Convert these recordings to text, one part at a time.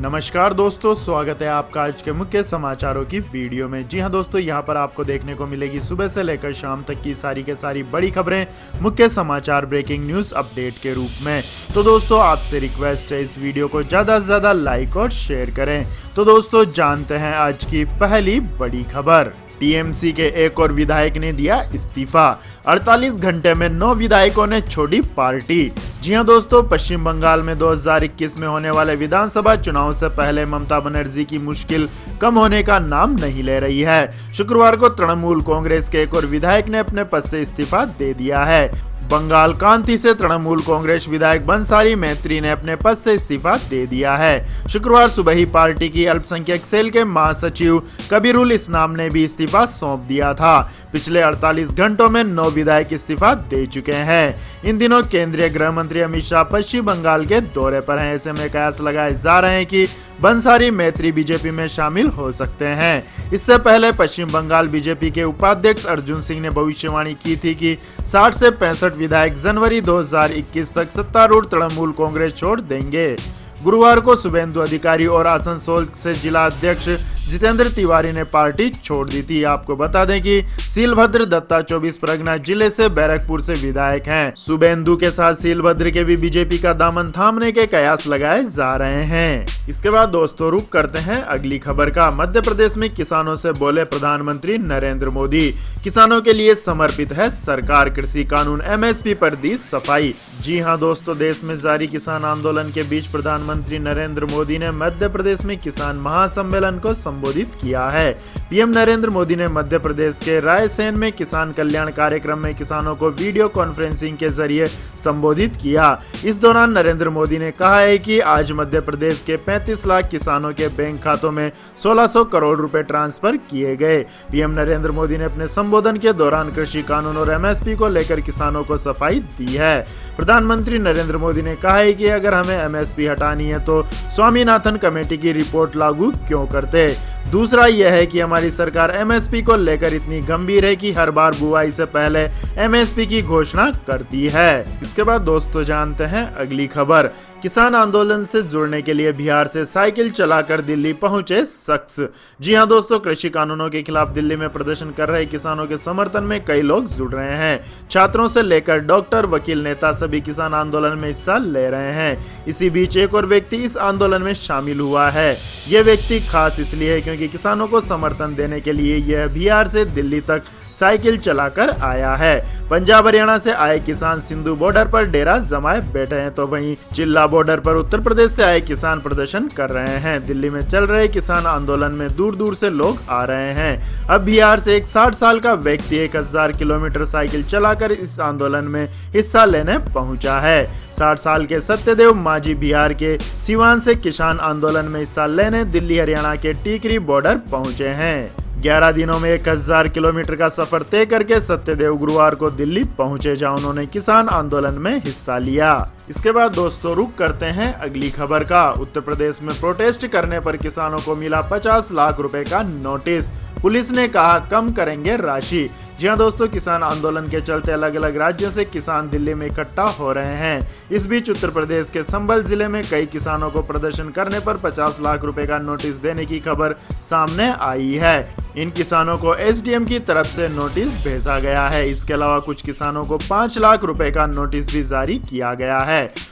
नमस्कार दोस्तों, स्वागत है आपका आज के मुख्य समाचारों की वीडियो में। जी हां दोस्तों, यहां पर आपको देखने को मिलेगी सुबह से लेकर शाम तक की सारी के सारी बड़ी खबरें, मुख्य समाचार, ब्रेकिंग न्यूज अपडेट के रूप में। तो दोस्तों, आपसे रिक्वेस्ट है इस वीडियो को ज़्यादा से ज़्यादा लाइक और शेयर करें। तो दोस्तों, जानते हैं आज की पहली बड़ी खबर। टीएमसी के एक और विधायक ने दिया इस्तीफा। 48 घंटे में 9 विधायकों ने छोड़ी पार्टी। जी हां दोस्तों, पश्चिम बंगाल में 2021 में होने वाले विधानसभा चुनाव से पहले ममता बनर्जी की मुश्किल कम होने का नाम नहीं ले रही है। शुक्रवार को तृणमूल कांग्रेस के एक और विधायक ने अपने पद से इस्तीफा दे दिया है। बंगाल कांति से तृणमूल कांग्रेस विधायक बंसारी मैत्री ने अपने पद से इस्तीफा दे दिया है। शुक्रवार सुबह ही पार्टी की अल्पसंख्यक सेल के महासचिव कबीरुल इस्लाम ने भी इस्तीफा सौंप दिया था। पिछले 48 घंटों में 9 विधायक इस्तीफा दे चुके हैं। इन दिनों केंद्रीय गृह मंत्री अमित शाह पश्चिम बंगाल के दौरे पर हैं। ऐसे में कयास लगाए जा रहे हैं कि बंसारी मैत्री बीजेपी में शामिल हो सकते हैं। इससे पहले पश्चिम बंगाल बीजेपी के उपाध्यक्ष अर्जुन सिंह ने भविष्यवाणी की थी कि 60 से 65 विधायक जनवरी 2021 तक सत्तारूढ़ तृणमूल कांग्रेस छोड़ देंगे। गुरुवार को शुभेंदु अधिकारी और आसनसोल से जिला अध्यक्ष जितेंद्र तिवारी ने पार्टी छोड़ दी थी। आपको बता दें कि सीलभद्र दत्ता 24 परगना जिले से बैरकपुर से विधायक हैं। शुभेंदु के साथ सीलभद्र के भी बीजेपी का दामन थामने के कयास लगाए जा रहे हैं। इसके बाद दोस्तों, रुक करते हैं अगली खबर का। मध्य प्रदेश में किसानों से बोले प्रधानमंत्री नरेंद्र मोदी। किसानों के लिए समर्पित है सरकार, कृषि कानून एमएसपी पर दी सफाई। जी हां दोस्तों, देश में जारी किसान आंदोलन के बीच प्रधानमंत्री नरेंद्र मोदी ने मध्य प्रदेश में किसान महासम्मेलन को संबोधित किया है। पीएम नरेंद्र मोदी ने मध्य प्रदेश के रायसेन में किसान कल्याण कार्यक्रम में किसानों को वीडियो कॉन्फ्रेंसिंग के जरिए संबोधित किया। इस दौरान नरेंद्र मोदी ने कहा है कि आज मध्य प्रदेश के 35 लाख किसानों के बैंक खातों में 1600 करोड़ रुपए ट्रांसफर किए गए। पीएम नरेंद्र मोदी ने अपने संबोधन के दौरान कृषि कानून और एमएसपी को लेकर किसानों को सफाई दी है। प्रधानमंत्री नरेंद्र मोदी ने कहा है कि अगर हमें एमएसपी हटानी है तो स्वामीनाथन कमेटी की रिपोर्ट लागू क्यों करते। दूसरा यह है कि हमारी सरकार एमएसपी को लेकर इतनी गंभीर है कि हर बार बुआई से पहले एमएसपी की घोषणा करती है। इसके बाद दोस्तों, जानते हैं अगली खबर। किसान आंदोलन से जुड़ने के लिए बिहार से साइकिल चलाकर दिल्ली पहुंचे शख्स। जी हां दोस्तों, कृषि कानूनों के खिलाफ दिल्ली में प्रदर्शन कर रहे किसानों के समर्थन में कई लोग जुड़ रहे हैं। छात्रों से लेकर डॉक्टर, वकील, नेता सभी किसान आंदोलन में हिस्सा ले रहे हैं। इसी बीच एक और व्यक्ति इस आंदोलन में शामिल हुआ है। यह व्यक्ति खास इसलिए है क्योंकि किसानों को समर्थन देने के लिए यह बिहार से दिल्ली तक साइकिल चलाकर आया है। पंजाब हरियाणा से आए किसान सिंधु बॉर्डर पर डेरा जमाए बैठे हैं, तो वहीं चिल्ला बॉर्डर पर उत्तर प्रदेश से आए किसान प्रदर्शन कर रहे हैं। दिल्ली में चल रहे किसान आंदोलन में दूर दूर से लोग आ रहे हैं। अब बिहार से एक 60 साल का व्यक्ति 1000 किलोमीटर साइकिल चलाकर इस आंदोलन में हिस्सा लेने पहुंचा है। 60 साल के सत्यदेव मांझी बिहार के सिवान से किसान आंदोलन में हिस्सा लेने दिल्ली हरियाणा के टिकरी बॉर्डर पहुंचे हैं। 11 दिनों में 1000 किलोमीटर का सफर तय करके सत्यदेव गुरुवार को दिल्ली पहुंचे, जहां उन्होंने किसान आंदोलन में हिस्सा लिया। इसके बाद दोस्तों, रुक करते हैं अगली खबर का। उत्तर प्रदेश में प्रोटेस्ट करने पर किसानों को मिला 50 लाख रुपए का नोटिस। पुलिस ने कहा कम करेंगे राशि। जी हां दोस्तों, किसान आंदोलन के चलते अलग अलग राज्यों से किसान दिल्ली में इकट्ठा हो रहे हैं। इस बीच उत्तर प्रदेश के संभल जिले में कई किसानों को प्रदर्शन करने पर 50 लाख रुपए का नोटिस देने की खबर सामने आई है। इन किसानों को एसडीएम की तरफ से नोटिस भेजा गया है। इसके अलावा कुछ किसानों को 5 लाख रुपए का नोटिस भी जारी किया गया है।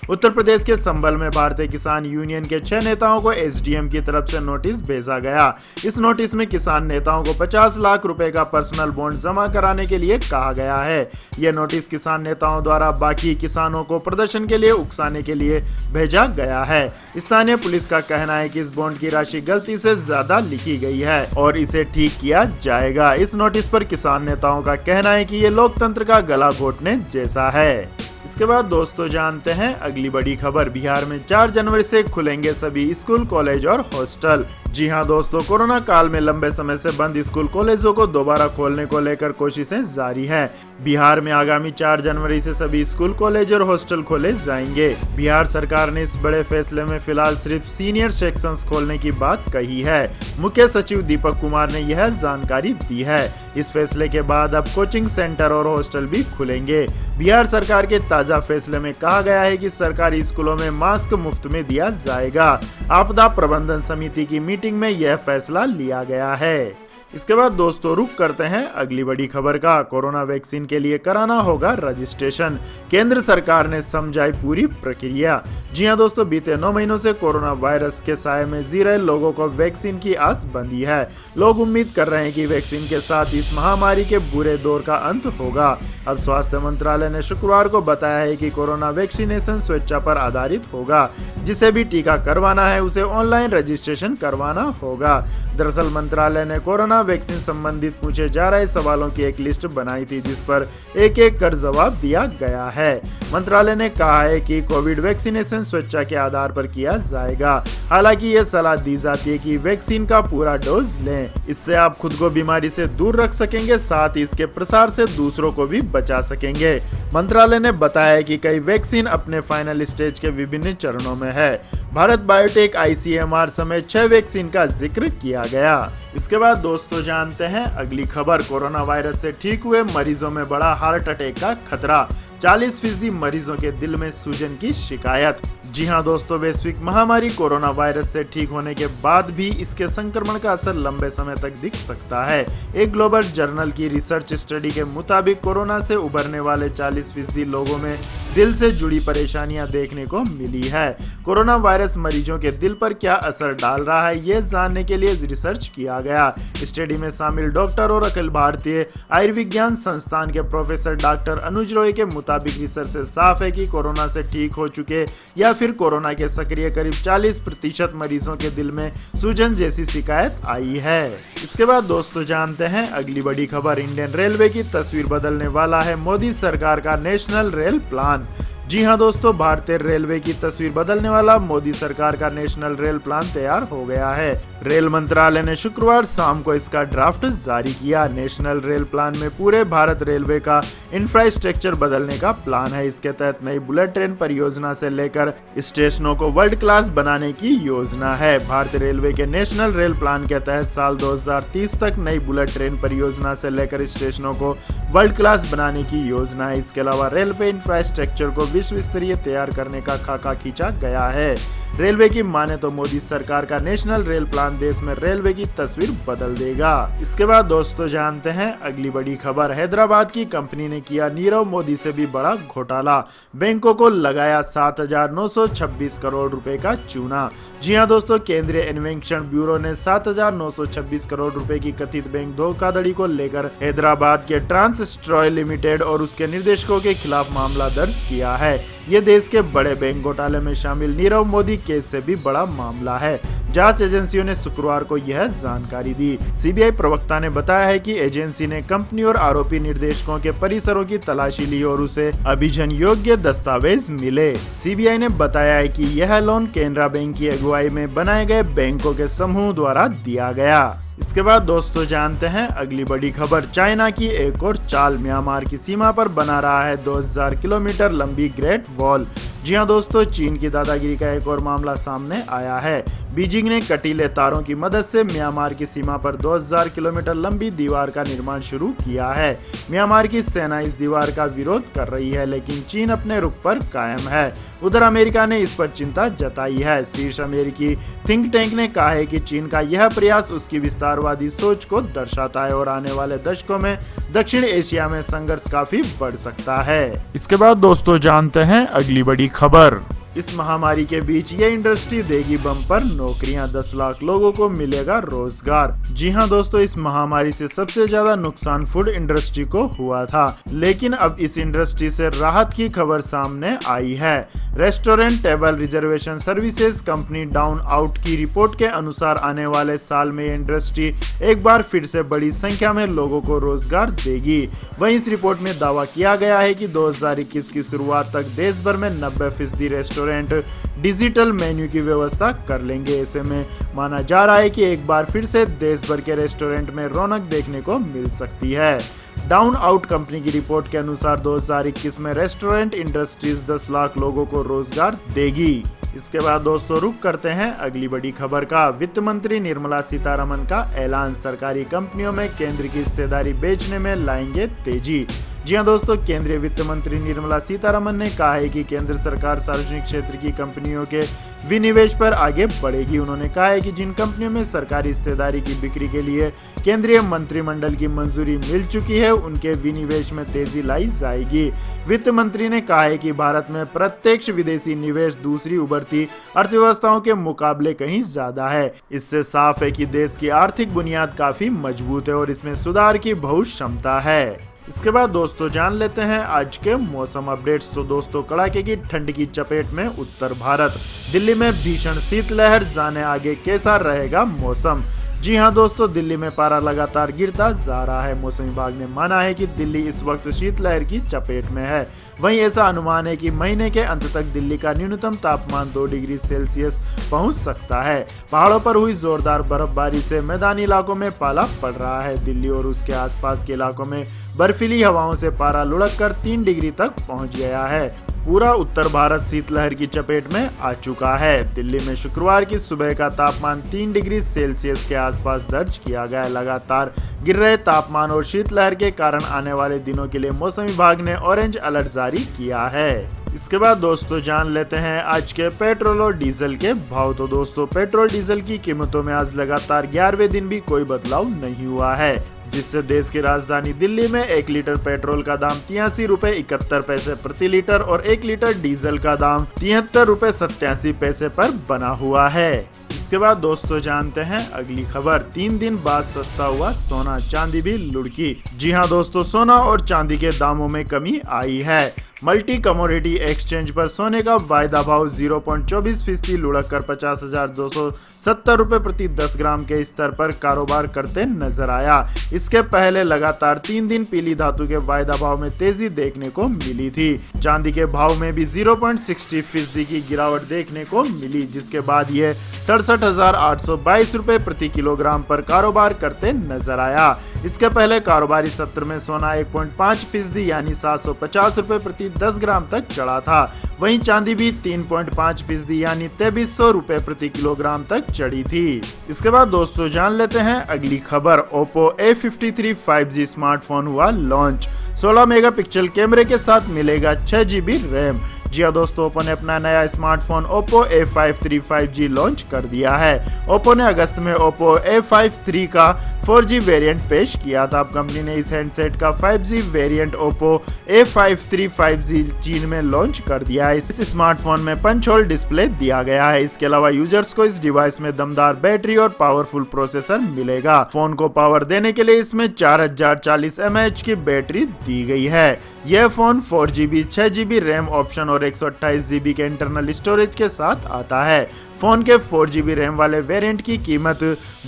उत्तर प्रदेश के संभल में भारतीय किसान यूनियन के 6 नेताओं को एसडीएम की तरफ से नोटिस भेजा गया। इस नोटिस में किसान नेताओं को 50 लाख रुपए का पर्सनल बॉन्ड जमा कराने के लिए कहा गया है। यह नोटिस किसान नेताओं द्वारा बाकी किसानों को प्रदर्शन के लिए उकसाने के लिए भेजा गया है। स्थानीय पुलिस का कहना है कि इस बॉन्ड की राशि गलती से ज्यादा लिखी गई है और इसे ठीक किया जाएगा। इस नोटिस पर किसान नेताओं का कहना है कि ये लोकतंत्र का गला घोटने जैसा है। इसके बाद दोस्तों, जानते हैं अगली बड़ी खबर। बिहार में 4 जनवरी से खुलेंगे सभी स्कूल, कॉलेज और हॉस्टल। जी हां दोस्तों, कोरोना काल में लंबे समय से बंद स्कूल कॉलेजों को दोबारा खोलने को लेकर कोशिशें जारी हैं। बिहार में आगामी 4 जनवरी से सभी स्कूल, कॉलेज और हॉस्टल खोले जाएंगे। बिहार सरकार ने इस बड़े फैसले में फिलहाल सिर्फ सीनियर सेक्शंस खोलने की बात कही है। मुख्य सचिव दीपक कुमार ने यह जानकारी दी है। इस फैसले के बाद अब कोचिंग सेंटर और हॉस्टल भी खुलेंगे। बिहार सरकार के ताजा फैसले में कहा गया है कि सरकारी स्कूलों में मास्क मुफ्त में दिया जाएगा। आपदा प्रबंधन समिति की मीटिंग में यह फैसला लिया गया है। इसके बाद दोस्तों रुक करते हैं अगली बड़ी खबर का। कोरोना वैक्सीन के लिए कराना होगा रजिस्ट्रेशन, केंद्र सरकार ने समझाई पूरी प्रक्रिया। जी हां दोस्तों, बीते 9 महीनों से कोरोना वायरस के साए में जी रहे लोगों को वैक्सीन की आस बंधी है। लोग उम्मीद कर रहे हैं कि वैक्सीन के साथ इस महामारी के बुरे दौर का अंत होगा। अब स्वास्थ्य मंत्रालय ने शुक्रवार को बताया है कि कोरोना वैक्सीनेशन स्वेच्छा पर आधारित होगा। जिसे भी टीका करवाना है उसे ऑनलाइन रजिस्ट्रेशन करवाना होगा। दरअसल मंत्रालय ने कोरोना वैक्सीन संबंधित पूछे जा रहे सवालों की एक लिस्ट बनाई थी, जिस पर एक एक कर जवाब दिया गया है। मंत्रालय ने कहा है कि कोविड वैक्सीनेशन स्वेच्छा के आधार पर किया जाएगा। हालांकि ये सलाह दी जाती है कि वैक्सीन का पूरा डोज लें। इससे आप खुद को बीमारी से दूर रख सकेंगे, साथ ही इसके प्रसार से दूसरों को भी बचा सकेंगे। मंत्रालय ने बताया कि कई वैक्सीन अपने फाइनल स्टेज के विभिन्न चरणों में है। भारत बायोटेक, ICMR समेत 6 वैक्सीन का जिक्र किया गया। इसके बाद दोस्तों जानते हैं अगली खबर। कोरोना वायरस से ठीक हुए मरीजों में बड़ा हार्ट अटैक का खतरा, 40% मरीजों के दिल में सूजन की शिकायत। जी हां दोस्तों, वैश्विक महामारी कोरोना वायरस से ठीक होने के बाद भी इसके संक्रमण का असर लंबे समय तक दिख सकता है। एक ग्लोबल जर्नल की रिसर्च स्टडी के मुताबिक कोरोना से उभरने वाले 40% लोगों में दिल से जुड़ी परेशानियां देखने को मिली है। कोरोना वायरस मरीजों के दिल पर क्या असर डाल रहा है, ये जानने के लिए रिसर्च किया गया। स्टडी में शामिल डॉक्टर और अखिल भारतीय आयुर्विज्ञान संस्थान के प्रोफेसर डॉक्टर अनुज रॉय के मुताबिक रिसर्च से साफ है कि कोरोना से ठीक हो चुके या फिर कोरोना के सक्रिय करीब 40% मरीजों के दिल में सूजन जैसी शिकायत आई है। इसके बाद दोस्तों जानते हैं अगली बड़ी खबर। इंडियन रेलवे की तस्वीर बदलने वाला है मोदी सरकार का नेशनल रेल प्लान। जी हां दोस्तों, भारतीय रेलवे की तस्वीर बदलने वाला मोदी सरकार का नेशनल रेल प्लान तैयार हो गया है। रेल मंत्रालय ने शुक्रवार शाम को इसका ड्राफ्ट जारी किया। नेशनल रेल प्लान में पूरे भारत रेलवे का इंफ्रास्ट्रक्चर बदलने का प्लान है। इसके तहत नई बुलेट ट्रेन परियोजना से लेकर स्टेशनों को वर्ल्ड क्लास बनाने की योजना है। भारतीय रेलवे के नेशनल रेल प्लान के तहत साल 2030 तक नई बुलेट ट्रेन परियोजना से लेकर स्टेशनों को वर्ल्ड क्लास बनाने की योजना है। इसके अलावा रेलवे इंफ्रास्ट्रक्चर को विश्व स्तरीय तैयार करने का खाका खींचा गया है। रेलवे की माने तो मोदी सरकार का नेशनल रेल प्लान देश में रेलवे की तस्वीर बदल देगा। इसके बाद दोस्तों जानते हैं अगली बड़ी खबर। हैदराबाद की कंपनी ने किया नीरव मोदी से भी बड़ा घोटाला, बैंकों को लगाया 7,926 करोड़ रुपए का चूना। जी हां दोस्तों, केंद्रीय अन्वेषण ब्यूरो ने 7,926 करोड़ रुपए की कथित बैंक धोखाधड़ी को लेकर हैदराबाद के ट्रांसस्ट्रॉय लिमिटेड और उसके निर्देशकों के खिलाफ मामला दर्ज किया है। ये देश के बड़े बैंक घोटाले में शामिल नीरव मोदी केस से भी बड़ा मामला है। जांच एजेंसियों ने शुक्रवार को यह जानकारी दी। सीबीआई प्रवक्ता ने बताया है कि एजेंसी ने कंपनी और आरोपी निर्देशकों के परिसरों की तलाशी ली और उसे अभियान योग्य दस्तावेज मिले। सीबीआई ने बताया है कि यह लोन केनरा बैंक की अगुवाई में बनाए गए बैंकों के समूह द्वारा दिया गया। इसके बाद दोस्तों जानते हैं अगली बड़ी खबर। चाइना की एक और चाल, म्यांमार की सीमा पर बना रहा है 2000 किलोमीटर लंबी ग्रेट वॉल। जी हां दोस्तों, चीन की दादागिरी का एक और मामला सामने आया है। बीजिंग ने कटीले तारों की मदद से म्यांमार की सीमा पर 2000 किलोमीटर लंबी दीवार का निर्माण शुरू किया है। म्यांमार की सेना इस दीवार का विरोध कर रही है, लेकिन चीन अपने रुख पर कायम है। उधर अमेरिका ने इस पर चिंता जताई है। शीर्ष अमेरिकी थिंक टैंक ने कहा है कि चीन का यह प्रयास उसकी विस्तारवादी सोच को दर्शाता है और आने वाले दशकों में दक्षिण एशिया में संघर्ष काफी बढ़ सकता है। इसके बाद दोस्तों जानते हैं अगली बड़ी खबर। इस महामारी के बीच ये इंडस्ट्री देगी बम्पर नौकरियां, 10 लाख लोगों को मिलेगा रोजगार। जी हां दोस्तों, इस महामारी से सबसे ज्यादा नुकसान फूड इंडस्ट्री को हुआ था, लेकिन अब इस इंडस्ट्री से राहत की खबर सामने आई है। Restaurant table reservation services company down out की रिपोर्ट के अनुसार आने वाले साल में ये इंडस्ट्री एक बार फिर से बड़ी संख्या में लोगों को रोजगार देगी। वहीं इस रिपोर्ट में दावा किया गया है कि 2021 की शुरुआत तक देश भर में 90% रेस्टोरेंट डिजिटल मेन्यू की व्यवस्था कर लेंगे। ऐसे में माना जा रहा है कि एक बार फिर से देश भर के रेस्टोरेंट में रौनक देखने को मिल सकती है। डाउन आउट कंपनी की रिपोर्ट के अनुसार 2021 में रेस्टोरेंट इंडस्ट्रीज 10 लाख लोगों को रोजगार देगी। इसके बाद दोस्तों रुक करते हैं अगली बड़ी खबर का। वित्त मंत्री निर्मला सीतारमण का ऐलान, सरकारी कंपनियों में केंद्र की हिस्सेदारी बेचने में लाएंगे तेजी। जी हां दोस्तों, केंद्रीय वित्त मंत्री निर्मला सीतारमण ने कहा है कि केंद्र सरकार सार्वजनिक क्षेत्र की कंपनियों के विनिवेश पर आगे बढ़ेगी। उन्होंने कहा है कि जिन कंपनियों में सरकारी हिस्सेदारी की बिक्री के लिए केंद्रीय मंत्रिमंडल की मंजूरी मिल चुकी है, उनके विनिवेश में तेजी लाई जाएगी। वित्त मंत्री ने कहा है कि भारत में प्रत्यक्ष विदेशी निवेश दूसरी उभरती अर्थव्यवस्थाओं के मुकाबले कहीं ज्यादा है। इससे साफ है कि देश की आर्थिक बुनियाद काफी मजबूत है और इसमें सुधार की बहुत क्षमता है। इसके बाद दोस्तों जान लेते हैं आज के मौसम अपडेट्स। तो दोस्तों कड़ाके की ठंड की चपेट में उत्तर भारत, दिल्ली में भीषण शीतलहर, जाने आगे कैसा रहेगा मौसम। जी हां दोस्तों, दिल्ली में पारा लगातार गिरता जा रहा है। मौसम विभाग ने माना है कि दिल्ली इस वक्त शीतलहर की चपेट में है। वहीं ऐसा अनुमान है कि महीने के अंत तक दिल्ली का न्यूनतम तापमान 2 डिग्री सेल्सियस पहुंच सकता है। पहाड़ों पर हुई जोरदार बर्फबारी से मैदानी इलाकों में पाला पड़ रहा है। दिल्ली और उसके आसपास के इलाकों में बर्फीली हवाओं से पारा लुढ़क कर 3 डिग्री तक पहुंच गया है। पूरा उत्तर भारत शीतलहर की चपेट में आ चुका है। दिल्ली में शुक्रवार की सुबह का तापमान 3 डिग्री सेल्सियस के आसपास दर्ज किया गया। लगातार गिर रहे तापमान और शीतलहर के कारण आने वाले दिनों के लिए मौसम विभाग ने ऑरेंज अलर्ट जारी किया है। इसके बाद दोस्तों जान लेते हैं आज के पेट्रोल और डीजल के भाव। तो दोस्तों पेट्रोल डीजल की कीमतों में आज लगातार 11वें दिन भी कोई बदलाव नहीं हुआ है, जिससे देश की राजधानी दिल्ली में 1 लीटर पेट्रोल का दाम 83 रुपए 71 पैसे प्रति लीटर और 1 लीटर डीजल का दाम 73 रुपए 87 पैसे पर बना हुआ है। इसके बाद दोस्तों जानते हैं अगली खबर। 3 दिन बाद सस्ता हुआ सोना, चांदी भी लुढ़की। जी हां दोस्तों, सोना और चांदी के दामों में कमी आई है। मल्टी कमोडिटी एक्सचेंज पर सोने का वायदा भाव 0.24% लुढ़क कर 50,270 रुपए प्रति 10 ग्राम के स्तर पर कारोबार करते नजर आया। इसके पहले लगातार 3 दिन पीली धातु के वायदा भाव में तेजी देखने को मिली थी। चांदी के भाव में भी 0.60% की गिरावट देखने को मिली, जिसके बाद यह 67,822 रुपए प्रति किलोग्राम पर कारोबार करते नजर आया। इसके पहले कारोबारी सत्र में सोना 1.5% यानी 750 रुपए प्रति 10 ग्राम तक चढ़ा था। वहीं चांदी भी 3.5% यानी 2300 रुपए प्रति किलोग्राम तक चढ़ी थी। इसके बाद दोस्तों जान लेते हैं अगली खबर। ओप्पो A53 5G स्मार्टफोन हुआ लॉन्च। 16 मेगापिक्सल कैमरे के साथ मिलेगा 6 GB रैम। जी हां दोस्तों, ओप्पो ने अपना नया smartphone Oppo A53 5G launch कर दिया है। ओप्पो ने अगस्त में ओप्पो A53 का 4G वेरिएंट पेश किया था। अब कंपनी ने इस हैंडसेट का 5G variant Oppo A53 5G चीन में लॉन्च कर दिया है। इस स्मार्टफोन में पंच होल डिस्प्ले दिया गया है। इसके अलावा यूजर्स को इस डिवाइस में दमदार बैटरी और पावरफुल प्रोसेसर मिलेगा। फोन को पावर देने के लिए इसमें 4040 mAh की बैटरी दी गई है। यह phone 4GB 6GB RAM option और 128 GB के इंटरनल स्टोरेज के साथ आता है। फोन के 4GB रैम वाले वेरिएंट की कीमत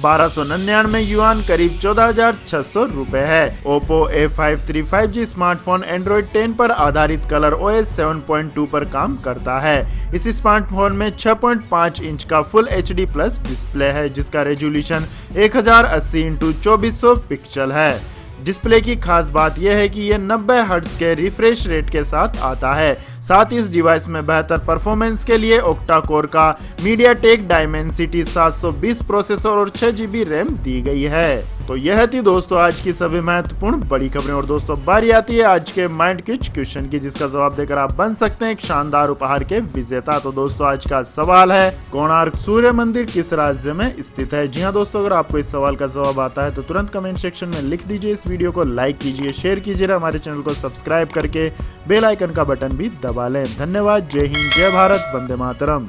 1299 युआन करीब 14,600 रुपए है। Oppo A53 5G smartphone Android 10 पर आधारित कलर OS 7.2 पर काम करता है। इस स्मार्टफोन में 6.5 इंच का फुल HD प्लस डिस्प्ले है, जिसका रेजोल्यूशन 1080x2400 पिक्सल है। डिस्प्ले की खास बात यह है कि यह 90 हर्ट्ज के रिफ्रेश रेट के साथ आता है। साथ ही इस डिवाइस में बेहतर परफॉर्मेंस के लिए ओक्टा कोर का मीडियाटेक डायमेंसिटी 720 प्रोसेसर और 6 GB रैम दी गई है। तो यह थी दोस्तों आज की सभी महत्वपूर्ण बड़ी खबरें। और दोस्तों बारी आती है आज के माइंड क्विज क्वेश्चन की, जिसका जवाब देकर आप बन सकते हैं एक शानदार उपहार के विजेता। तो दोस्तों आज का सवाल है, कोणार्क सूर्य मंदिर किस राज्य में स्थित है। जी हाँ दोस्तों, अगर आपको इस सवाल का जवाब आता है तो तुरंत कमेंट सेक्शन में लिख दीजिए। इस वीडियो को लाइक कीजिए, शेयर कीजिए, हमारे चैनल को सब्सक्राइब करके बेल आइकन का बटन भी दबा लें। धन्यवाद। जय हिंद, जय भारत, वंदे मातरम।